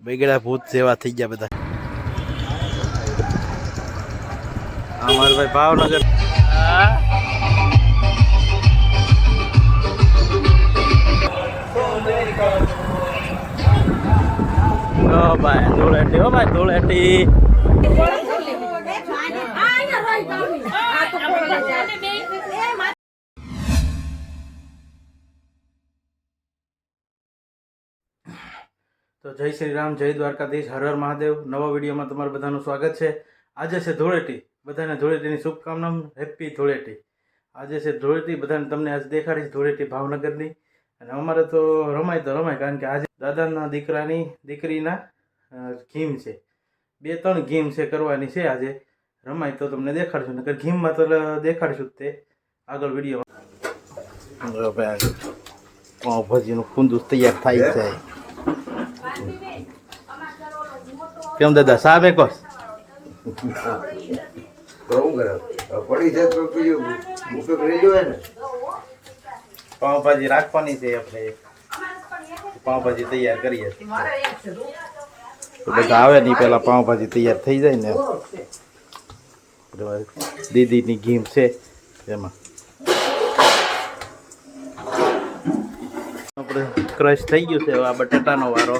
બગડા ભૂત જેવા થઈ ગયા બધા. અમાર ભાઈ ભાવનગર ભાઈ ધૂળેટી. હો ભાઈ ધૂળેટી. તો જય શ્રી રામ, જય દ્વારકાધીશ, હર હર મહાદેવ. નવા વિડીયોમાં તમારું બધાનું સ્વાગત છે. આજે છે ધૂળેટી. બધાને ધૂળેટીની શુભકામના. હેપી ધૂળેટી. આજે છે ધૂળેટી. બધાને તમને આજે દેખાડીશ ધૂળેટી ભાવનગરની. અને અમારે તો રમાય કારણ કે આજે દાદાના દીકરીના ગીમ છે. 2-3 ગીમ છે કરવાની છે આજે. રમાય તો તમને દેખાડશું, નકર ગીમમાં તો દેખાડશું તે આગળ વિડીયોમાં. પાઉંભાજીનું ખુંદુસ તૈયાર થાય છે. કેમ દાદા સાહેબ એક પાઉંભાજી રાખવાની છે આપણે. પાઉંભાજી તૈયાર કરીએ તો બધા આવે નહીં પેલા પાઉંભાજી તૈયાર થઈ જાય ને. દીદીની ગીમ છે એમાં આપણે ક્રશ થઈ ગયું છે. આ બટાટાનો વારો,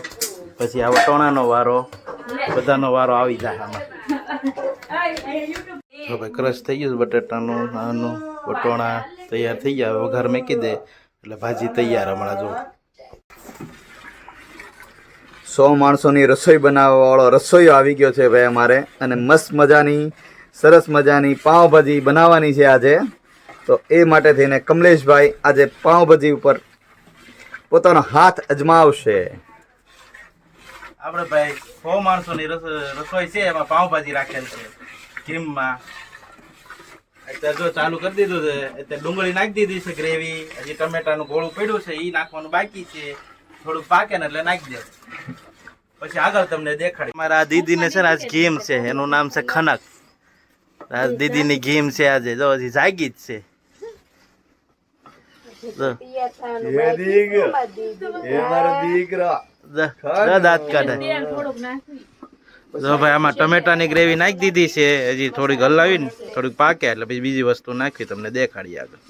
પછી આ વટોણાનો વારો, બધાનો વારો આવી જાય આમાં. હવે ક્રશ થઈ ગયું બટાટાનું, નાનું વટોણા તૈયાર થઈ ગયા. વઘાર મેકી દે એટલે ભાજી તૈયાર હમણાં. જો 100 માણસોની રસોઈ બનાવવા વાળો રસોઈયો આવી ગયો છે ભાઈ અમારે. અને મસ્ત મજાની સરસ મજાની પાઉંભાજી બનાવવાની છે આજે. તો એ માટે થઈને કમલેશભાઈ આજે પાઉંભાજી ઉપર પોતાનો હાથ અજમાવશે. આપણે ભાઈ 100 માણસોની રસોઈ છે, એમાં પાઉંભાજી રાખેલ છે ગીમમાં. અત્યારે જો ચાલુ કરી દીધું છે. અત્યારે ડુંગળી નાખી દીધી છે, ગ્રેવી. હજી ટમેટાનું ગોળું પડ્યું છે, એ નાખવાનું બાકી છે. થોડુંક પાકે ને એટલે નાખી દે, પછી આગળ તમને દેખાડી. મારા દીદીને છે ને આજ ગેમ છે, એનું નામ છે ખનક. આજ દીદીની ગેમ છે આજે. જો હજી જાગી જ છે. દાંત કાઢે. જો ભાઈ આમાં ટમેટાની ગ્રેવી નાખી દીધી છે. હજી થોડીક હલાવીને થોડીક પાકે એટલે પછી બીજી વસ્તુ નાખી તમને દેખાડી આગળ.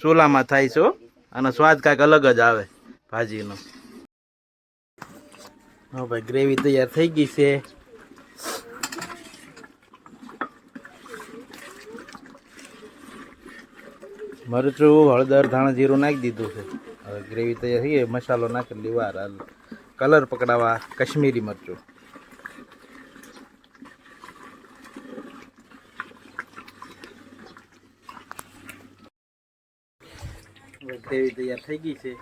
ચૂલામાં થાય છે. આનો સ્વાદ કાંઈક અલગ જ આવે ભાજીનો. હા ભાઈ ગ્રેવી તૈયાર થઈ ગઈ છે. મરચું, હળદર, ધાણા જીરું નાખી દીધું છે. હવે ગ્રેવી તૈયાર થઈ ગઈ. મસાલો નાખેલી વાર કલર પકડાવા કશ્મીરી મરચું. ગ્રેવી તૈયાર થઈ ગઈ છે.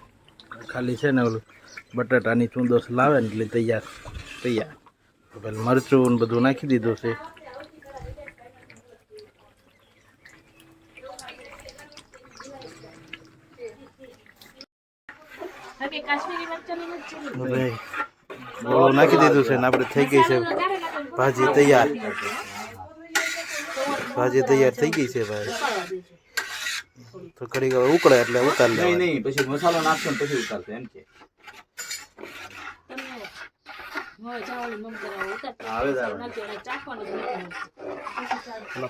ખાલી છે ને ઓલું બટાટાની ચૂંદોસ લાવે ને એટલે તૈયાર. પેલું મરચું બધું નાખી દીધું છે. ગોળું નાખી દીધું છે ને આપણે થઈ ગઈ છે ભાજી તૈયાર. ભાજી તૈયાર થઈ ગઈ છે ભાઈ. તો ઘડી ઉકળે એટલે ઉતાર લે. નહીં પછી મસાલો નાખશો ને પછી ઉતારશે એમ છે.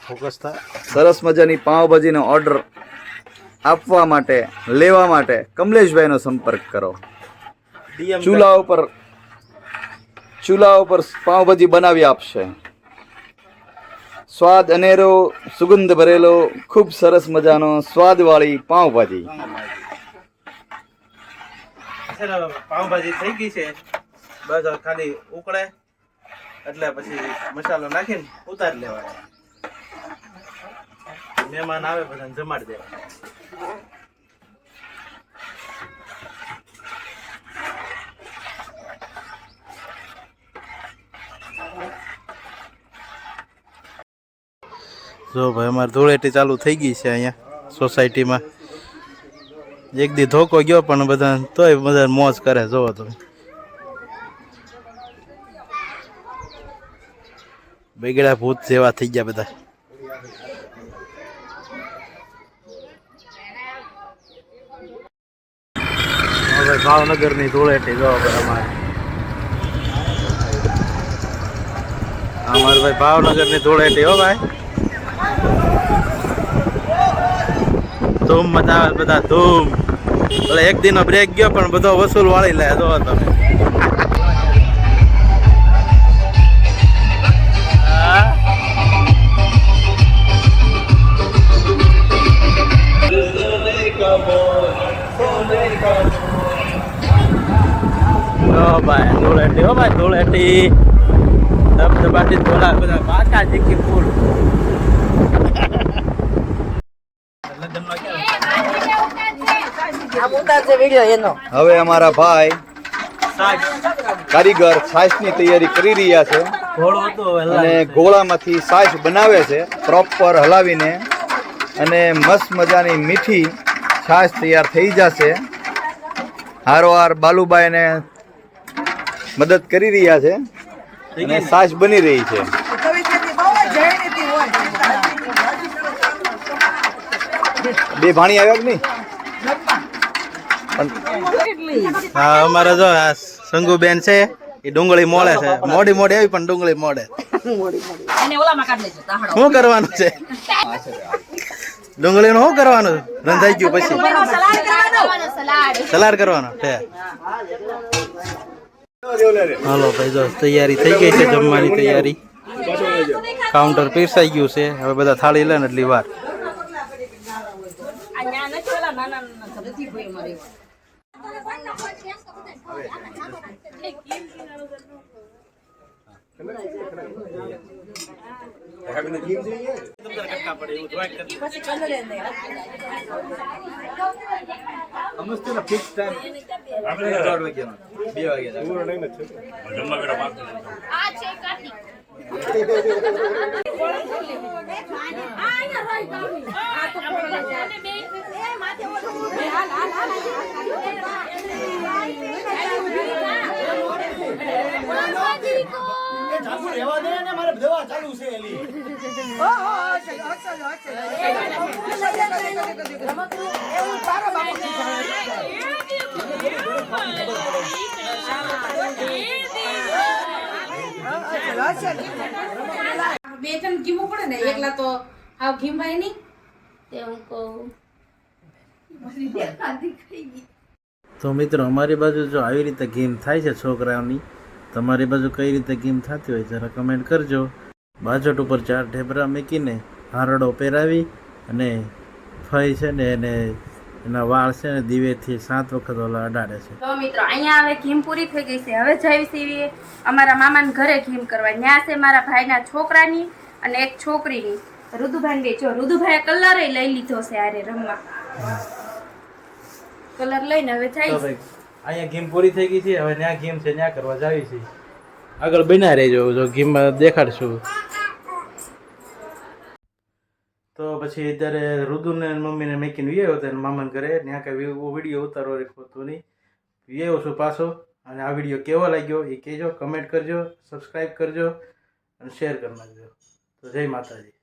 ફોકસ થાય. સરસ મજાની પાઉંભાજીનો ઓર્ડર આપવા માટે, લેવા માટે કમલેશભાઈનો સંપર્ક કરો. ચૂલા ઉપર પાઉંભાજી બનાવી આપશે. સ્વાદ અનેરો, સુગંધ ભરેલો, ખૂબ સરસ મજાનો સ્વાદવાળી પાઉંભાજી. પાઉંભાજી થઈ ગઈ છે. બસ ખાલી ઉકળે એટલે પછી મસાલો નાખીને ઉતારી લેવાય. મહેમાન આવે બધાને જમાડી દેવાય. જો ભાઈ અમારે ધૂળેટી ચાલુ થઈ ગઈ છે અહીંયા સોસાયટીમાં. એક દી ધોકો ગયો પણ બધા તોય બધા મોજ કરે. જોવો તમે બગડા ભૂત જેવા થઈ ગયા બધા. ભાવનગરની ધૂળેટી જો અમારે અમારે ભાઈ ભાવનગરની ધૂળેટી હો ભાઈ. ધૂમ મજા આવે બધા ધૂમ. એટલે એક દિનનો બ્રેક ગયો પણ બધો વસૂલ વાળી લે જો તમે. ભાઈ ધૂળેટી હો ભાઈ ધૂળેટી ધબધબાટી ધોળા બધા પાકા જીકી ફૂલ. હવે અમારા ભાઈ કારીગર છાશની તૈયારી કરી રહ્યા છે અને ગોળામાંથી છાશ બનાવે છે પ્રોપર હલાવીને અને મસ્ત મજાની મીઠી છાશ તૈયાર થઈ જશે. હારોહાર બાલુબાઈને મદદ કરી રહ્યા છે અને છાશ બની રહી છે. બે ભાણી આવ્યા કે નહીં? હા અમારે જો આ સંગુબેન છે એ ડુંગળી મોડે છે. મોડી મોડી આવી પણ ડુંગળી મોડે. શું કરવાનું છે ડુંગળી નું? શું કરવાનું? રંધાઈ ગયું પછી સલાડ કરવાનો છે. હાલો ભાઈ જો તૈયારી થઈ ગઈ છે જમવાની તૈયારી. કાઉન્ટર પીરસાઈ ગયું છે. હવે બધા થાળી લે ને એટલી વાર. બે ત્રણ ઘીમું પડે ને એકલા તો હાવ ઘીમાય નહીં તે હું કહું. તો મિત્રો અમારી બાજુ જો આવી રીતે ગેમ થાય છે છોકરાઓની, તમારી બાજુ કઈ રીતે ગેમ થતી હોય જરા કમેન્ટ કરજો. બાજટ ઉપર 4 ઢેબરા મૂકીને હારડો પહેરાવી અને ફઈ છે ને એને એના વાળ છે ને દીવેથી 7 વખત ઓલા અડાડે છે. તો મિત્રો અહીંયા હવે ઘીમ પૂરી થઈ ગઈ છે. હવે જઈ સીવીએ અમારા મામાના ઘરે ઘીમ કરવા. ત્યાં છે મારા ભાઈના છોકરાની અને એક છોકરીની રુદુભાઈ બે. જો રુદુભાઈએ કલર લઈ લીધો છે આરે રમવા. કલર લઈને હવે જઈ અહીંયા ગેમ પૂરી થઈ ગઈ છે. હવે ત્યાં ગેમ છે ત્યાં કરવા જાવી છે. આગળ બના રહેજો જો ગેમ દેખાડશું. તો પછી અત્યારે રુદુને મમ્મીને મેકીને વિયો હતો મામાને ઘરે. ત્યાં કઈ વિડીયો ઉતારવો હતો નહીં. વિયો છું પાછો. અને આ વિડીયો કેવો લાગ્યો એ કહેજો, કમેન્ટ કરજો, સબસ્ક્રાઈબ કરજો અને શેર કરી નાખજો. તો જય માતાજી.